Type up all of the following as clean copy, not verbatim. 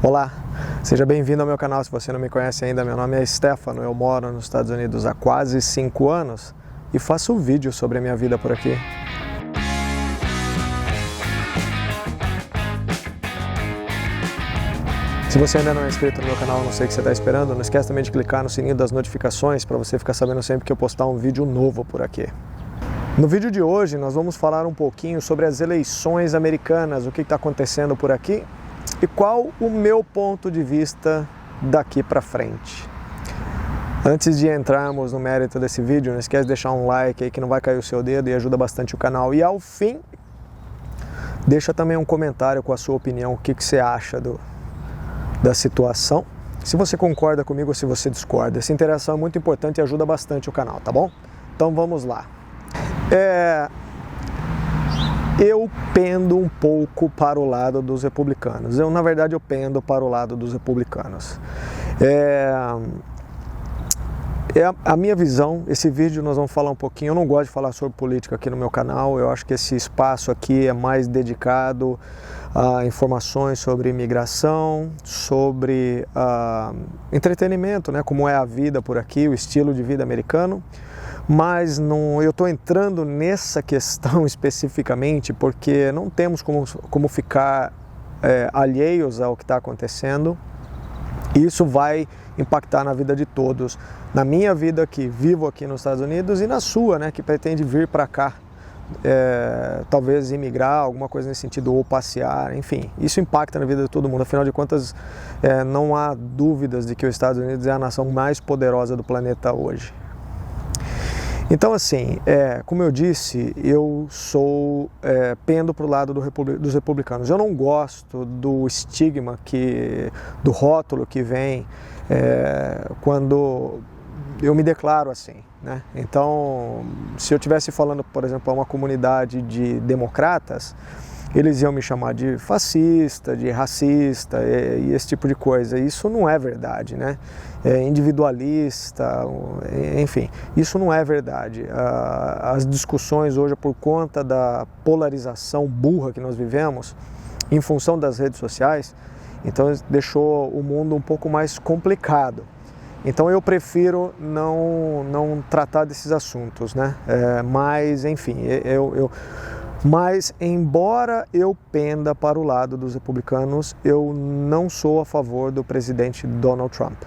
Olá, seja bem-vindo ao meu canal. Se você não me conhece ainda, meu nome é Stefano, eu moro nos Estados Unidos há quase 5 anos e faço um vídeo sobre a minha vida por aqui. Se você ainda não é inscrito no meu canal, não sei o que você está esperando, não esquece também de clicar no sininho das notificações para você ficar sabendo sempre que eu postar um vídeo novo por aqui. No vídeo de hoje nós vamos falar um pouquinho sobre as eleições americanas, o que está acontecendo por aqui e qual o meu ponto de vista daqui para frente. Antes de entrarmos no mérito desse vídeo, não esquece de deixar um like aí que não vai cair o seu dedo e ajuda bastante o canal. E ao fim, deixa também um comentário com a sua opinião, o que você acha da situação. Se você concorda comigo ou se você discorda. Essa interação é muito importante e ajuda bastante o canal, tá bom? Então vamos lá. Eu pendo um pouco para o lado dos republicanos. Na verdade, eu pendo para o lado dos republicanos. A minha visão, esse vídeo nós vamos falar um pouquinho, eu não gosto de falar sobre política aqui no meu canal, eu acho que esse espaço aqui é mais dedicado a informações sobre imigração, sobre entretenimento, né, como é a vida por aqui, o estilo de vida americano. Mas eu estou entrando nessa questão especificamente porque não temos como ficar alheios ao que está acontecendo. Isso vai impactar na vida de todos, na minha vida que vivo aqui nos Estados Unidos e na sua, né, que pretende vir para cá, talvez imigrar, alguma coisa nesse sentido, ou passear, enfim. Isso impacta na vida de todo mundo, afinal de contas não há dúvidas de que os Estados Unidos é a nação mais poderosa do planeta hoje. Então, assim, como eu disse, eu pendo para o lado dos republicanos. Eu não gosto do estigma, do rótulo que vem quando eu me declaro assim, né? Então, se eu estivesse falando, por exemplo, a uma comunidade de democratas, eles iam me chamar de fascista, de racista e esse tipo de coisa. Isso não é verdade, né? Individualista, enfim, isso não é verdade. As discussões hoje, por conta da polarização burra que nós vivemos, em função das redes sociais, então deixou o mundo um pouco mais complicado. Então eu prefiro não tratar desses assuntos, né? Mas, enfim, Mas, embora eu penda para o lado dos republicanos, eu não sou a favor do presidente Donald Trump.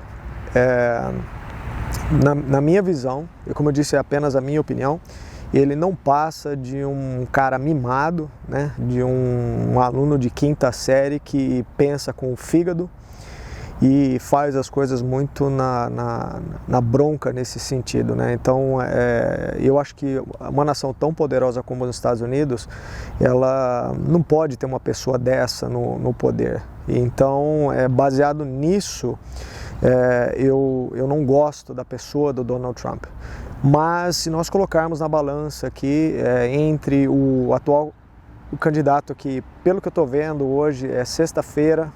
Na minha visão, e como eu disse, é apenas a minha opinião, ele não passa de um cara mimado, né, de um aluno de 5ª série que pensa com o fígado e faz as coisas muito na bronca nesse sentido, né? Então, eu acho que uma nação tão poderosa como os Estados Unidos, ela não pode ter uma pessoa dessa no poder. Então, baseado nisso, eu não gosto da pessoa do Donald Trump. Mas, se nós colocarmos na balança aqui, entre o candidato que, pelo que eu estou vendo hoje, é sexta-feira,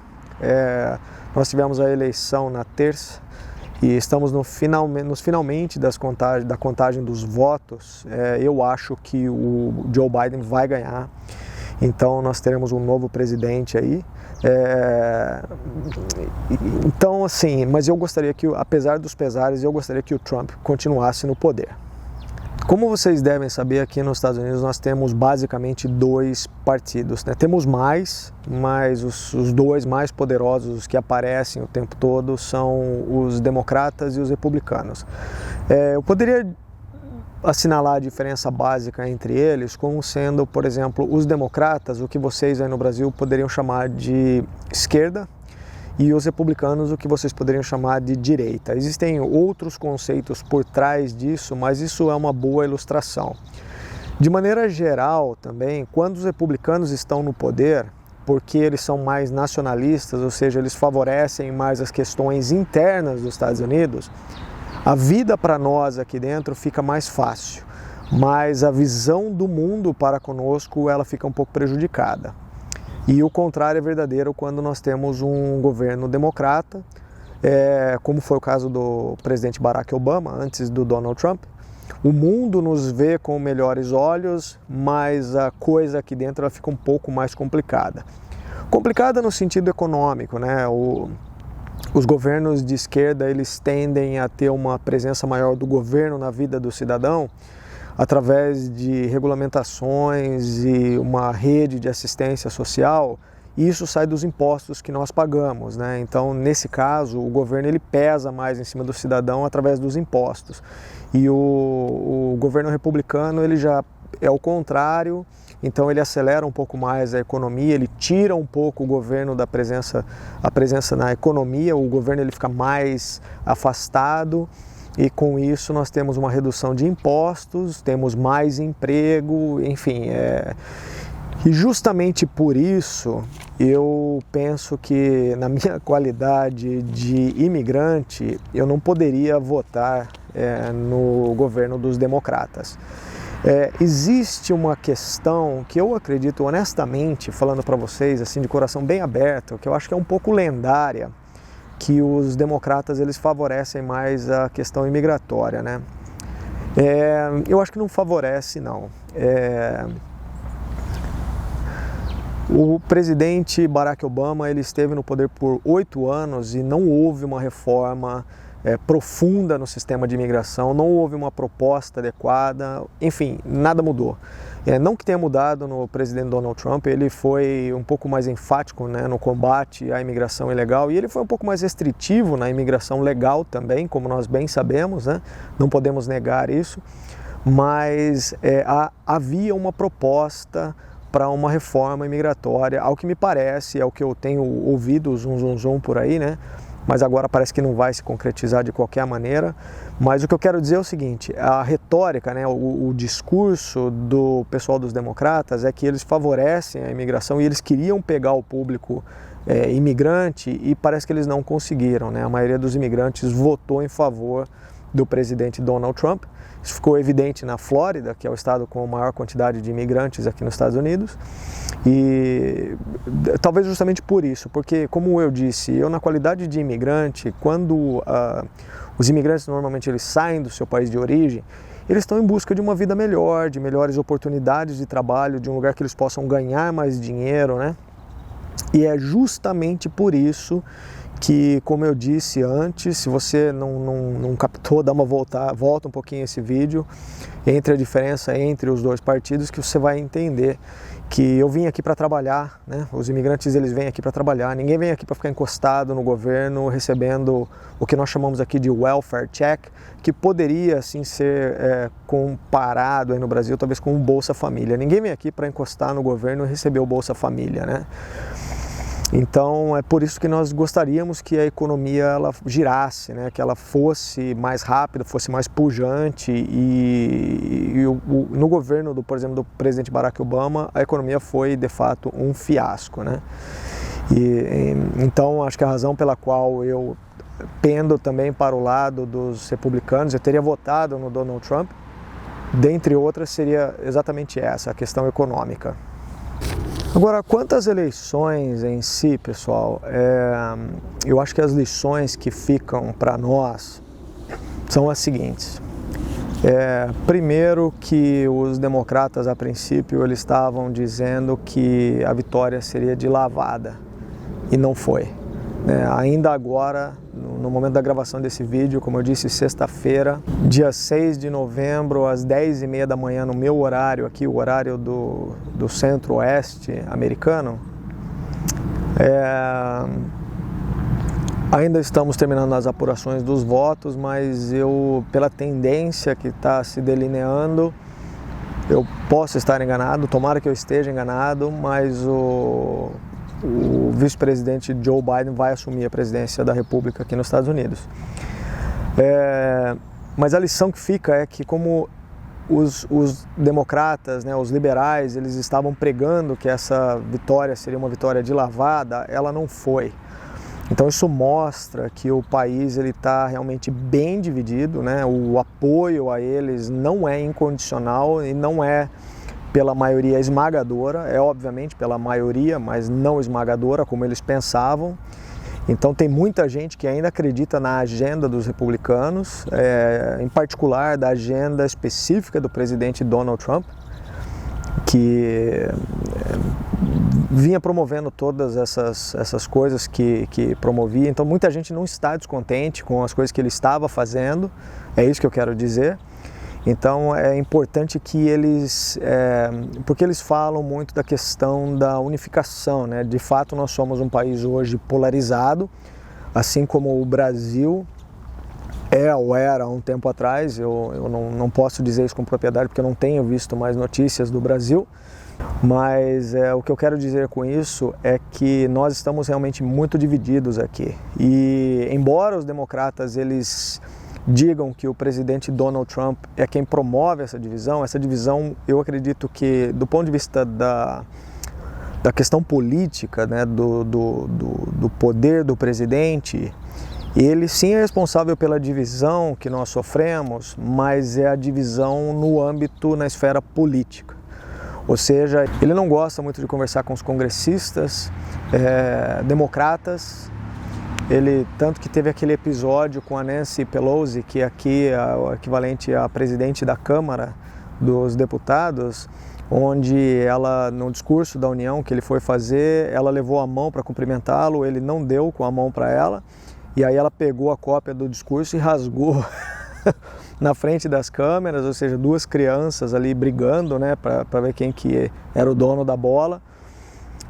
nós tivemos a eleição na terça e estamos nos finalmente da contagem dos votos. Eu acho que o Joe Biden vai ganhar, então nós teremos um novo presidente aí. Então, assim, mas eu gostaria que, apesar dos pesares, eu gostaria que o Trump continuasse no poder. Como vocês devem saber, aqui nos Estados Unidos nós temos basicamente 2 partidos, né? Temos mais, mas os 2 mais poderosos, os que aparecem o tempo todo, são os democratas e os republicanos. Eu poderia assinalar a diferença básica entre eles como sendo, por exemplo, os democratas, o que vocês aí no Brasil poderiam chamar de esquerda, e os republicanos, o que vocês poderiam chamar de direita. Existem outros conceitos por trás disso, mas isso é uma boa ilustração. De maneira geral também, quando os republicanos estão no poder, porque eles são mais nacionalistas, ou seja, eles favorecem mais as questões internas dos Estados Unidos, a vida para nós aqui dentro fica mais fácil, mas a visão do mundo para conosco ela fica um pouco prejudicada. E o contrário é verdadeiro quando nós temos um governo democrata, como foi o caso do presidente Barack Obama, antes do Donald Trump. O mundo nos vê com melhores olhos, mas a coisa aqui dentro ela fica um pouco mais complicada. Complicada no sentido econômico, né? Os governos de esquerda, eles tendem a ter uma presença maior do governo na vida do cidadão através de regulamentações e uma rede de assistência social, e isso sai dos impostos que nós pagamos, né? Então, nesse caso, o governo ele pesa mais em cima do cidadão através dos impostos. E o governo republicano ele já é o contrário, então ele acelera um pouco mais a economia, ele tira um pouco o governo a presença na economia, o governo ele fica mais afastado, e com isso nós temos uma redução de impostos, temos mais emprego, enfim. E justamente por isso eu penso que na minha qualidade de imigrante eu não poderia votar no governo dos democratas. Existe uma questão que eu acredito honestamente, falando para vocês assim de coração bem aberto, que eu acho que é um pouco lendária, que os democratas eles favorecem mais a questão imigratória, né? Eu acho que não favorece, não. O presidente Barack Obama ele esteve no poder por 8 anos e não houve uma reforma profunda no sistema de imigração, não houve uma proposta adequada, enfim, nada mudou. Não que tenha mudado no presidente Donald Trump, ele foi um pouco mais enfático, né, no combate à imigração ilegal, e ele foi um pouco mais restritivo na imigração legal também, como nós bem sabemos, né? Não podemos negar isso, mas havia uma proposta para uma reforma imigratória, ao que me parece, é o que eu tenho ouvido, zum por aí, né? Mas agora parece que não vai se concretizar de qualquer maneira. Mas o que eu quero dizer é o seguinte, a retórica, né, o discurso do pessoal dos democratas é que eles favorecem a imigração e eles queriam pegar o público imigrante e parece que eles não conseguiram, né? A maioria dos imigrantes votou em favor do presidente Donald Trump. Isso ficou evidente na Flórida, que é o estado com a maior quantidade de imigrantes aqui nos Estados Unidos. E talvez justamente por isso, porque como eu disse, eu na qualidade de imigrante, quando os imigrantes normalmente eles saem do seu país de origem, eles estão em busca de uma vida melhor, de melhores oportunidades de trabalho, de um lugar que eles possam ganhar mais dinheiro, né? E é justamente por isso que, como eu disse antes, se você não captou, dá uma volta um pouquinho esse vídeo, entre a diferença entre os dois partidos, que você vai entender que eu vim aqui para trabalhar, né? Os imigrantes eles vêm aqui para trabalhar, ninguém vem aqui para ficar encostado no governo, recebendo o que nós chamamos aqui de welfare check, que poderia assim ser comparado aí no Brasil talvez com um Bolsa Família. Ninguém vem aqui para encostar no governo e receber o Bolsa Família, né? Então é por isso que nós gostaríamos que a economia ela girasse, né? Que ela fosse mais rápida, fosse mais pujante e no governo, por exemplo, do presidente Barack Obama, a economia foi de fato um fiasco, né? Então acho que a razão pela qual eu pendo também para o lado dos republicanos, eu teria votado no Donald Trump, dentre outras seria exatamente essa, a questão econômica. Agora, quanto às eleições em si, pessoal, eu acho que as lições que ficam para nós são as seguintes. Primeiro que os democratas, a princípio, eles estavam dizendo que a vitória seria de lavada, e não foi. Ainda agora, no momento da gravação desse vídeo, como eu disse, sexta-feira, dia 6 de novembro, às 10h30 da manhã, no meu horário aqui, o horário do centro-oeste americano, ainda estamos terminando as apurações dos votos, mas pela tendência que está se delineando, eu posso estar enganado, tomara que eu esteja enganado, mas o vice-presidente Joe Biden vai assumir a presidência da República aqui nos Estados Unidos. Mas a lição que fica é que como os democratas, né, os liberais, eles estavam pregando que essa vitória seria uma vitória de lavada, ela não foi. Então isso mostra que o país está realmente bem dividido, né? O apoio a eles não é incondicional e não é pela maioria esmagadora, obviamente pela maioria, mas não esmagadora como eles pensavam. Então tem muita gente que ainda acredita na agenda dos republicanos, em particular da agenda específica do presidente Donald Trump, que vinha promovendo todas essas coisas que promovia. Então muita gente não está descontente com as coisas que ele estava fazendo, é isso que eu quero dizer. Então é importante que eles, porque eles falam muito da questão da unificação, né? De fato nós somos um país hoje polarizado, assim como o Brasil ou era há um tempo atrás. Eu não posso dizer isso com propriedade porque eu não tenho visto mais notícias do Brasil, mas o que eu quero dizer com isso é que nós estamos realmente muito divididos aqui. E embora os democratas eles digam que o presidente Donald Trump é quem promove essa divisão eu acredito que do ponto de vista da questão política, né, do poder do presidente, ele sim é responsável pela divisão que nós sofremos, mas é a divisão no âmbito, na esfera política. Ou seja, ele não gosta muito de conversar com os congressistas, democratas. Ele, tanto que teve aquele episódio com a Nancy Pelosi, que aqui é o equivalente a presidente da Câmara dos Deputados, onde ela, no discurso da União que ele foi fazer, ela levou a mão para cumprimentá-lo, ele não deu com a mão para ela, e aí ela pegou a cópia do discurso e rasgou na frente das câmeras, ou seja, duas crianças ali brigando, né, para ver quem que era o dono da bola.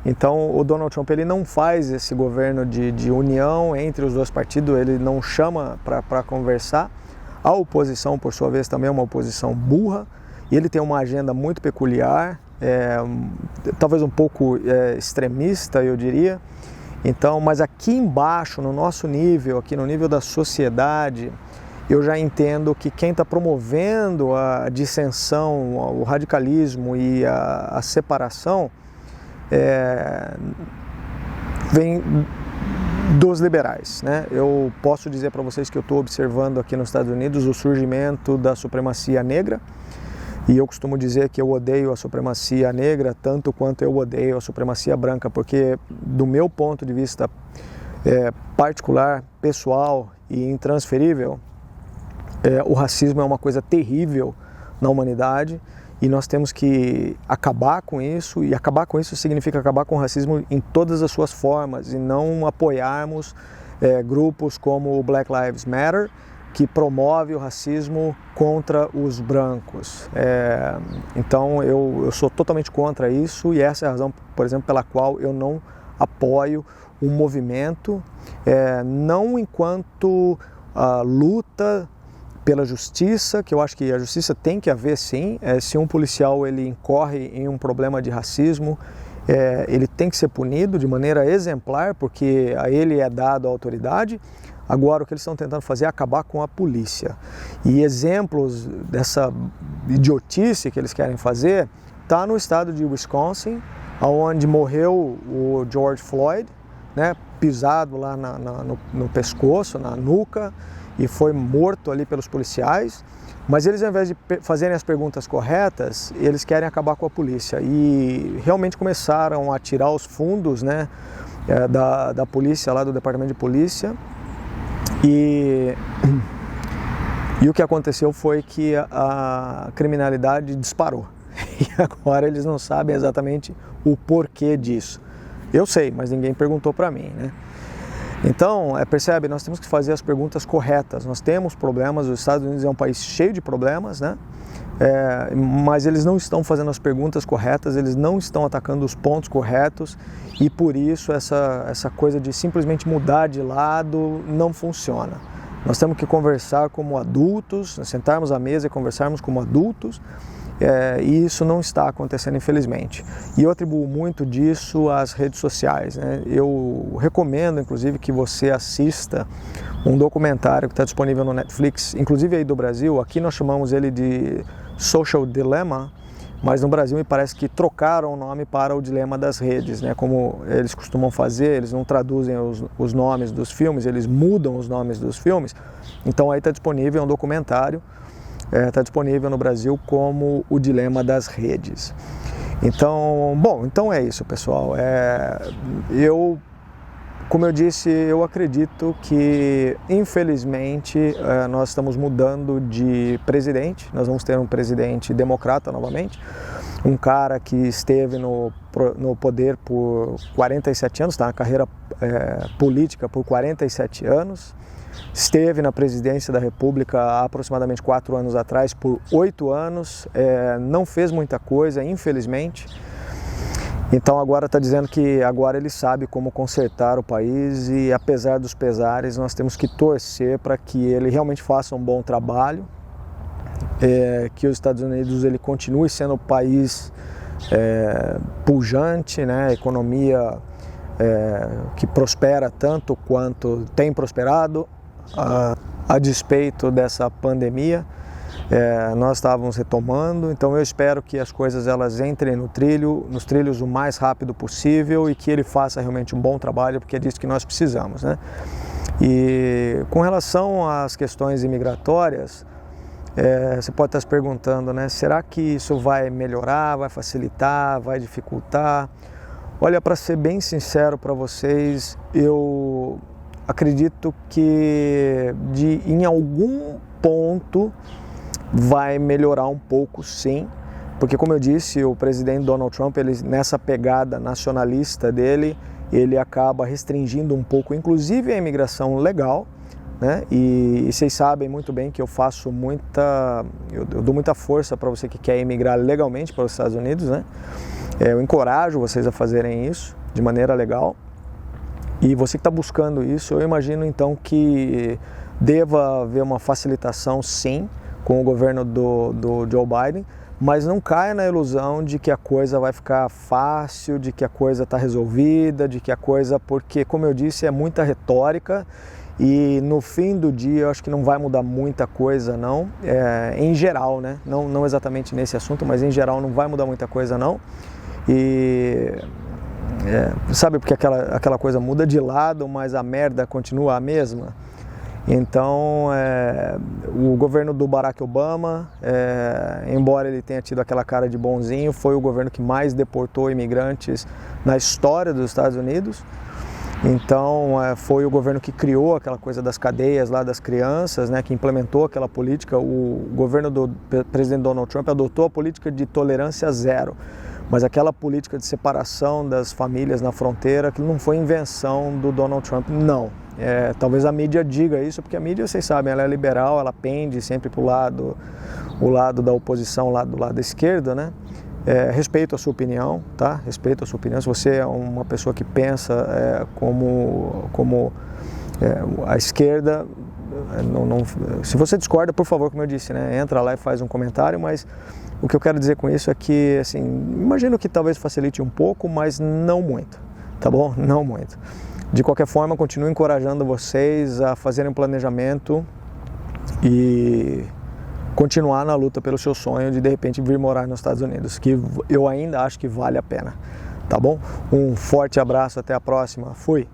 Então o Donald Trump ele não faz esse governo de união entre os dois partidos, ele não chama para conversar. A oposição, por sua vez, também é uma oposição burra, e ele tem uma agenda muito peculiar, talvez um pouco extremista, eu diria. Então, mas aqui embaixo, no nosso nível, aqui no nível da sociedade, eu já entendo que quem está promovendo a dissensão, o radicalismo e a separação vem dos liberais, né? Eu posso dizer para vocês que eu estou observando aqui nos Estados Unidos o surgimento da supremacia negra, e eu costumo dizer que eu odeio a supremacia negra tanto quanto eu odeio a supremacia branca, porque do meu ponto de vista particular, pessoal e intransferível, o racismo é uma coisa terrível na humanidade, e nós temos que acabar com isso, e acabar com isso significa acabar com o racismo em todas as suas formas, e não apoiarmos grupos como o Black Lives Matter, que promove o racismo contra os brancos. Então eu sou totalmente contra isso, e essa é a razão, por exemplo, pela qual eu não apoio um movimento, não enquanto luta pela justiça, que eu acho que a justiça tem que haver sim. Se um policial ele incorre em um problema de racismo, ele tem que ser punido de maneira exemplar, porque a ele é dado a autoridade. Agora o que eles estão tentando fazer é acabar com a polícia. E exemplos dessa idiotice que eles querem fazer está no estado de Wisconsin, onde morreu o George Floyd, né, pisado lá no pescoço, na nuca, e foi morto ali pelos policiais. Mas eles, ao invés de fazerem as perguntas corretas, eles querem acabar com a polícia. E realmente começaram a tirar os fundos, né, da polícia, lá do departamento de polícia. E o que aconteceu foi que a criminalidade disparou. E agora eles não sabem exatamente o porquê disso. Eu sei, mas ninguém perguntou para mim, né? Então, percebe, nós temos que fazer as perguntas corretas. Nós temos problemas, os Estados Unidos é um país cheio de problemas, né? Mas eles não estão fazendo as perguntas corretas, eles não estão atacando os pontos corretos, e por isso essa coisa de simplesmente mudar de lado não funciona. Nós temos que conversar como adultos, sentarmos à mesa e conversarmos como adultos, e isso não está acontecendo, infelizmente. E eu atribuo muito disso às redes sociais, né? Eu recomendo, inclusive, que você assista um documentário que está disponível no Netflix, inclusive aí do Brasil. Aqui nós chamamos ele de Social Dilemma, mas no Brasil me parece que trocaram o nome para o dilema das redes, né? Como eles costumam fazer, eles não traduzem os nomes dos filmes, eles mudam os nomes dos filmes. Então aí está disponível um documentário, está disponível no Brasil como o dilema das redes. Então, então é isso, pessoal. Como eu disse, eu acredito que, infelizmente, nós estamos mudando de presidente. Nós vamos ter um presidente democrata novamente, um cara que esteve no no poder por 47 anos, está na carreira política por 47 anos, esteve na presidência da República há aproximadamente 4 anos atrás por 8 anos, não fez muita coisa, infelizmente. Então agora está dizendo que agora ele sabe como consertar o país e, apesar dos pesares, nós temos que torcer para que ele realmente faça um bom trabalho, que os Estados Unidos ele continue sendo um país pujante, né, economia que prospera tanto quanto tem prosperado a despeito dessa pandemia. Nós estávamos retomando, então eu espero que as coisas elas entrem nos trilhos o mais rápido possível e que ele faça realmente um bom trabalho, porque é disso que nós precisamos, né? E com relação às questões imigratórias, você pode estar se perguntando, né? Será que isso vai melhorar, vai facilitar, vai dificultar? Olha, para ser bem sincero para vocês, eu acredito que em algum ponto vai melhorar um pouco, sim, porque, como eu disse, o presidente Donald Trump, ele, nessa pegada nacionalista dele, ele acaba restringindo um pouco, inclusive a imigração legal, né? E vocês sabem muito bem que eu dou muita força para você que quer emigrar legalmente para os Estados Unidos, né? Eu encorajo vocês a fazerem isso de maneira legal. E você que está buscando isso, eu imagino então que deva haver uma facilitação, sim, com o governo do Joe Biden, mas não caia na ilusão de que a coisa vai ficar fácil, de que a coisa está resolvida, de que a coisa, porque, como eu disse, é muita retórica e no fim do dia eu acho que não vai mudar muita coisa não, em geral, né? Não exatamente nesse assunto, mas em geral não vai mudar muita coisa não. E sabe, porque aquela coisa muda de lado, mas a merda continua a mesma. Então, o governo do Barack Obama, embora ele tenha tido aquela cara de bonzinho, foi o governo que mais deportou imigrantes na história dos Estados Unidos. Então, foi o governo que criou aquela coisa das cadeias lá das crianças, né, que implementou aquela política. O governo do presidente Donald Trump adotou a política de tolerância zero. Mas aquela política de separação das famílias na fronteira, que não foi invenção do Donald Trump, não. Talvez a mídia diga isso, porque a mídia, vocês sabem, ela é liberal, ela pende sempre para o lado da oposição, do lado da esquerda, né? Respeito a sua opinião, tá? Respeito a sua opinião. Se você é uma pessoa que pensa como a esquerda, se você discorda, por favor, como eu disse, né? Entra lá e faz um comentário, mas o que eu quero dizer com isso é que, assim, imagino que talvez facilite um pouco, mas não muito, tá bom? Não muito. De qualquer forma, continuo encorajando vocês a fazerem um planejamento e continuar na luta pelo seu sonho de repente vir morar nos Estados Unidos, que eu ainda acho que vale a pena, tá bom? Um forte abraço, até a próxima, fui!